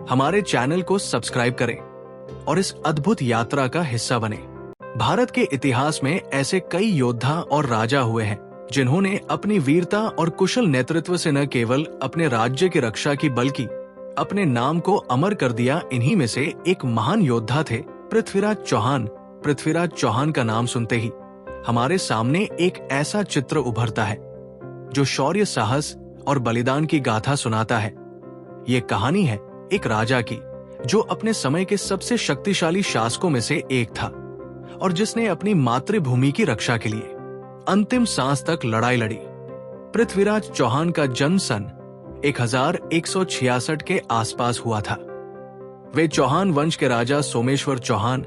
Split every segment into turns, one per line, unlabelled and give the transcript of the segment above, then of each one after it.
हमारे चैनल को सब्सक्राइब करें और इस अद्भुत यात्रा का हिस्सा बने। भारत के इतिहास में ऐसे कई योद्धा और राजा हुए हैं जिन्होंने अपनी वीरता और कुशल नेतृत्व से न केवल अपने राज्य की रक्षा की बल्कि अपने नाम को अमर कर दिया। इन्हीं में से एक महान योद्धा थे पृथ्वीराज चौहान। पृथ्वीराज चौहान का नाम सुनते ही हमारे सामने एक ऐसा चित्र उभरता है जो शौर्य, साहस और बलिदान की गाथा सुनाता है। ये कहानी है एक राजा की जो अपने समय के सबसे शक्तिशाली शासकों में से एक था और जिसने अपनी मातृभूमि की रक्षा के लिए अंतिम सांस तक लड़ाई लड़ी। पृथ्वीराज चौहान का जन्म सन 1166 के आसपास हुआ था। वे चौहान वंश के राजा सोमेश्वर चौहान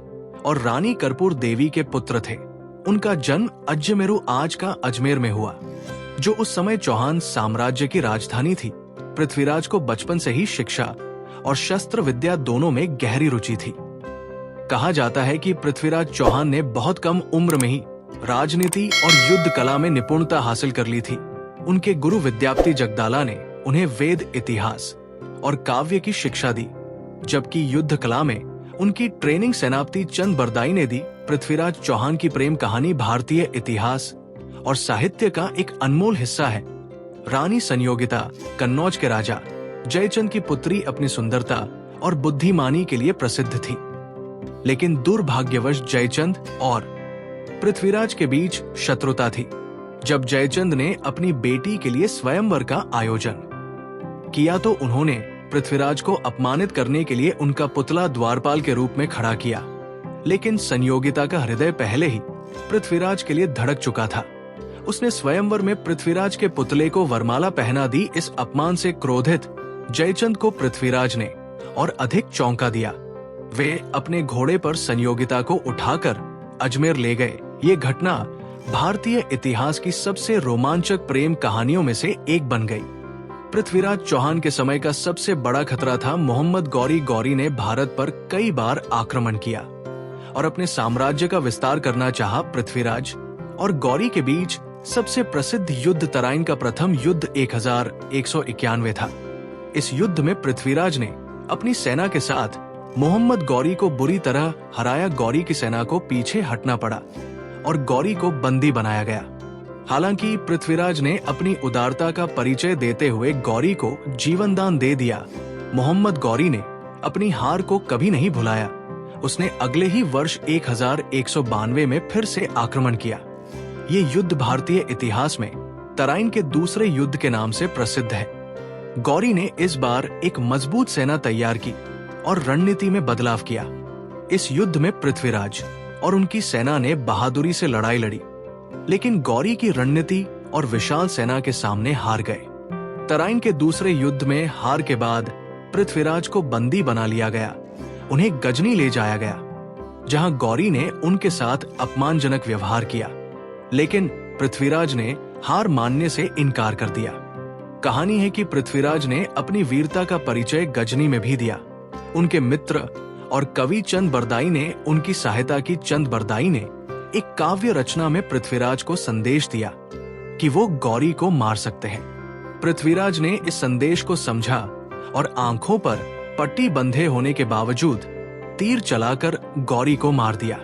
और रानी कर्पूर देवी के पुत्र थे। उनका जन्म अजमेरू, आज का अजमेर में हुआ, जो उस समय चौहान साम्राज्य की राजधानी थी। पृथ्वीराज को बचपन से ही शिक्षा और शस्त्र विद्या दोनों में गहरी रुचि थी। कहा जाता है कि पृथ्वीराज चौहान ने बहुत कम उम्र में ही राजनीति और युद्ध कला में निपुणता हासिल कर ली थी। उनके गुरु विद्यापति जगदाला ने उन्हें वेद, इतिहास और काव्य की शिक्षा दी, जबकि युद्ध कला में उनकी ट्रेनिंग सेनापति चंद बरदाई ने दी। पृथ्वीराज चौहान की प्रेम कहानी भारतीय इतिहास और साहित्य का एक अनमोल हिस्सा है। रानी संयोगिता कन्नौज के राजा जयचंद की पुत्री अपनी सुंदरता और बुद्धिमानी के लिए प्रसिद्ध थी, लेकिन दुर्भाग्यवश जयचंद और पृथ्वीराज के बीच शत्रुता थी। जब जयचंद ने अपनी बेटी के लिए स्वयंवर का आयोजन किया तो उन्होंने पृथ्वीराज को अपमानित करने के लिए उनका पुतला द्वारपाल के रूप में खड़ा किया, लेकिन संयोगिता का हृदय पहले ही पृथ्वीराज के लिए धड़क चुका था। उसने स्वयंवर में पृथ्वीराज के पुतले को वरमाला पहना दी। इस अपमान से क्रोधित जयचंद को पृथ्वीराज ने और अधिक चौंका दिया। वे अपने घोड़े पर संयोगिता को उठाकर अजमेर ले गए। ये घटना भारतीय इतिहास की सबसे रोमांचक प्रेम कहानियों में से एक बन गई। पृथ्वीराज चौहान के समय का सबसे बड़ा खतरा था मोहम्मद गौरी। गौरी ने भारत पर कई बार आक्रमण किया और अपने साम्राज्य का विस्तार करना चाहा। पृथ्वीराज और गौरी के बीच सबसे प्रसिद्ध युद्ध तराइन का प्रथम युद्ध 1191 था। इस युद्ध में पृथ्वीराज ने अपनी सेना के साथ मोहम्मद गौरी को बुरी तरह हराया। गौरी की सेना को पीछे हटना पड़ा और गौरी को बंदी बनाया गया। हालांकि पृथ्वीराज ने अपनी उदारता का परिचय देते हुए गौरी को जीवन दान दे दिया। मोहम्मद गौरी ने अपनी हार को कभी नहीं भुलाया। उसने अगले ही वर्ष 1192 में फिर से आक्रमण किया। ये युद्ध भारतीय इतिहास में तराइन के दूसरे युद्ध के नाम से प्रसिद्ध है। गौरी ने इस बार एक मजबूत सेना तैयार की और रणनीति में बदलाव किया। इस युद्ध में पृथ्वीराज और उनकी सेना ने बहादुरी से लड़ाई लड़ी, लेकिन गौरी की रणनीति और विशाल सेना के सामने हार गए। तराइन के दूसरे युद्ध में हार के बाद पृथ्वीराज को बंदी बना लिया गया। उन्हें गजनी ले जाया गया, जहां गौरी ने उनके साथ अपमानजनक व्यवहार किया, लेकिन पृथ्वीराज ने हार मानने से इनकार कर दिया। कहानी है कि पृथ्वीराज ने अपनी वीरता का परिचय गजनी में भी दिया। उनके मित्र और कवि चंद बरदाई ने उनकी सहायता की। चंद बरदाई ने एक काव्य रचना में पृथ्वीराज को संदेश दिया कि वो गौरी को मार सकते हैं। पृथ्वीराज ने इस संदेश को समझा और आंखों पर पट्टी बंधे होने के बावजूद तीर चलाकर गौरी को मार दिया।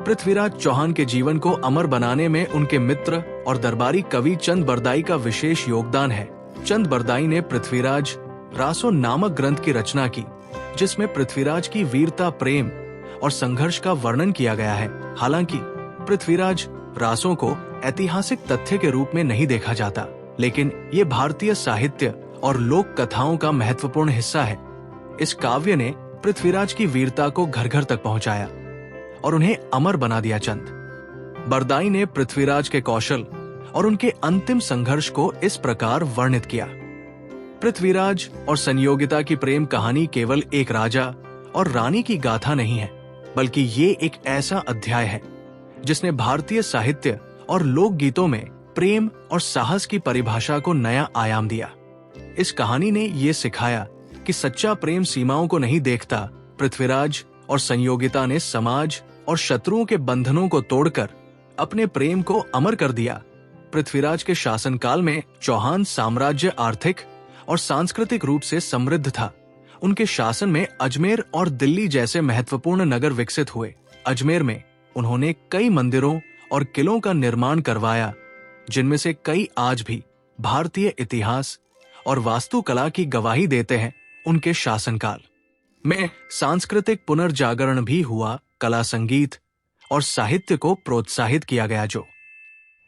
पृथ्वीराज चौहान के जीवन को अमर बनाने में उनके मित्र और दरबारी कवि चंद बरदाई का विशेष योगदान है। चंद बरदाई ने पृथ्वीराज रासो नामक ग्रंथ की रचना की, जिसमें पृथ्वीराज की वीरता, प्रेम और संघर्ष का वर्णन किया गया है। हालांकि पृथ्वीराज रासों को ऐतिहासिक तथ्य के रूप में नहीं देखा जाता, लेकिन ये भारतीय साहित्य और लोक कथाओं का महत्वपूर्ण हिस्सा है। इस काव्य ने पृथ्वीराज की वीरता को घर घर तक पहुंचाया और उन्हें अमर बना दिया। चंद बरदाई ने पृथ्वीराज के कौशल और उनके अंतिम संघर्ष को इस प्रकार वर्णित किया। पृथ्वीराज और संयोगिता की प्रेम कहानी केवल एक राजा और रानी की गाथा नहीं है, बल्कि ये एक ऐसा अध्याय है जिसने भारतीय साहित्य और लोक गीतों में प्रेम और साहस की परिभाषा को नया आयाम दिया। इस कहानी ने ये सिखाया कि सच्चा प्रेम सीमाओं को नहीं देखता। पृथ्वीराज और संयोगिता ने समाज और शत्रुओं के बंधनों को तोड़कर अपने प्रेम को अमर कर दिया। पृथ्वीराज के शासनकाल में चौहान साम्राज्य आर्थिक और सांस्कृतिक रूप से समृद्ध था। उनके शासन में अजमेर और दिल्ली जैसे महत्वपूर्ण नगर विकसित हुए। अजमेर में उन्होंने कई मंदिरों और किलों का निर्माण करवाया, जिनमें से कई आज भी भारतीय इतिहास और वास्तुकला की गवाही देते हैं। उनके शासनकाल में सांस्कृतिक पुनर्जागरण भी हुआ, कला, संगीत और साहित्य को प्रोत्साहित किया गया, जो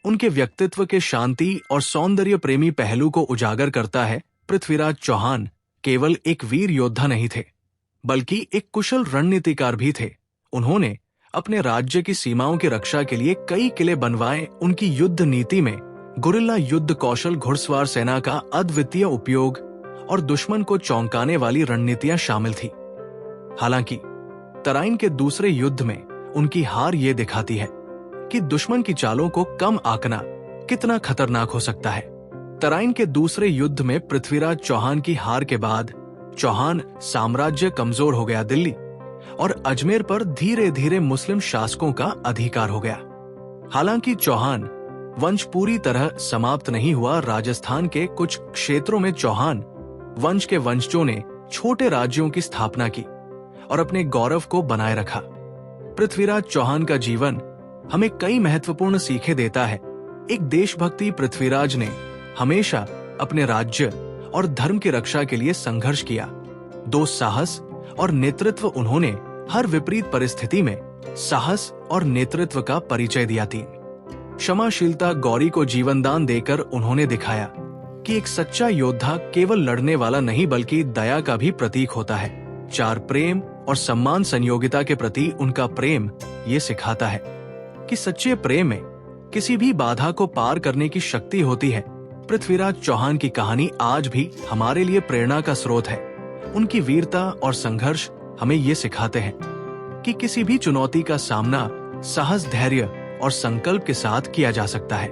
उनके व्यक्तित्व के शांति और सौंदर्य प्रेमी पहलू को उजागर करता है। पृथ्वीराज चौहान केवल एक वीर योद्धा नहीं थे, बल्कि एक कुशल रणनीतिकार भी थे। उन्होंने अपने राज्य की सीमाओं की रक्षा के लिए कई किले बनवाए। उनकी युद्ध नीति में गुरिल्ला युद्ध कौशल, घुड़सवार सेना का अद्वितीय उपयोग और दुश्मन को चौंकाने वाली रणनीतियां शामिल थी। हालांकि तराइन के दूसरे युद्ध में उनकी हार ये दिखाती है कि दुश्मन की चालों को कम आंकना कितना खतरनाक हो सकता है। तराइन के दूसरे युद्ध में पृथ्वीराज चौहान की हार के बाद चौहान साम्राज्य कमजोर हो गया। दिल्ली और अजमेर पर धीरे धीरे मुस्लिम शासकों का अधिकार हो गया। हालांकि चौहान वंश पूरी तरह समाप्त नहीं हुआ। राजस्थान के कुछ क्षेत्रों में चौहान वंश के वंशजों ने छोटे राज्यों की स्थापना की और अपने गौरव को बनाए रखा। पृथ्वीराज चौहान का जीवन हमें कई महत्वपूर्ण सीखें देता है। एक देशभक्ति पृथ्वीराज ने हमेशा अपने राज्य और धर्म की रक्षा के लिए संघर्ष किया। साहस और नेतृत्व, उन्होंने हर विपरीत परिस्थिति में साहस और नेतृत्व का परिचय दिया। क्षमाशीलता, गौरी को जीवनदान देकर उन्होंने दिखाया कि एक सच्चा योद्धा केवल लड़ने वाला नहीं बल्कि दया का भी प्रतीक होता है। प्रेम और सम्मान, संयोगिता के प्रति उनका प्रेम ये सिखाता है कि सच्चे प्रेम में किसी भी बाधा को पार करने की शक्ति होती है। पृथ्वीराज चौहान की कहानी आज भी हमारे लिए प्रेरणा का स्रोत है। उनकी वीरता और संघर्ष हमें ये सिखाते हैं कि किसी भी चुनौती का सामना साहस, धैर्य और संकल्प के साथ किया जा सकता है।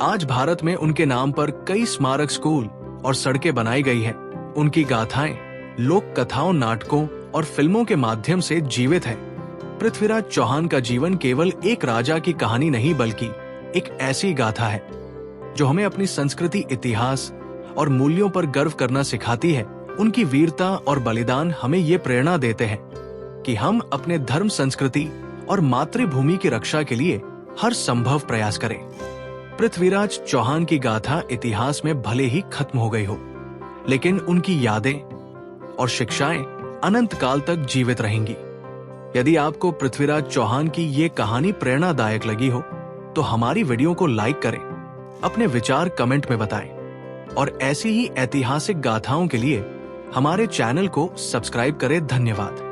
आज भारत में उनके नाम पर कई स्मारक, स्कूल और सड़कें बनाई गई है। उनकी गाथाएं लोक कथाओं, नाटकों और फिल्मों के माध्यम से जीवित है। पृथ्वीराज चौहान का जीवन केवल एक राजा की कहानी नहीं बल्कि एक ऐसी गाथा है जो हमें अपनी संस्कृति, इतिहास और मूल्यों पर गर्व करना सिखाती है। उनकी वीरता और बलिदान हमें ये प्रेरणा देते हैं कि हम अपने धर्म, संस्कृति और मातृभूमि की रक्षा के लिए हर संभव प्रयास करें। पृथ्वीराज चौहान की गाथा इतिहास में भले ही खत्म हो गई हो, लेकिन उनकी यादें और शिक्षाएं अनंत काल तक जीवित रहेंगी। यदि आपको पृथ्वीराज चौहान की ये कहानी प्रेरणादायक लगी हो तो हमारी वीडियो को लाइक करें, अपने विचार कमेंट में बताएं और ऐसी ही ऐतिहासिक गाथाओं के लिए हमारे चैनल को सब्सक्राइब करें। धन्यवाद।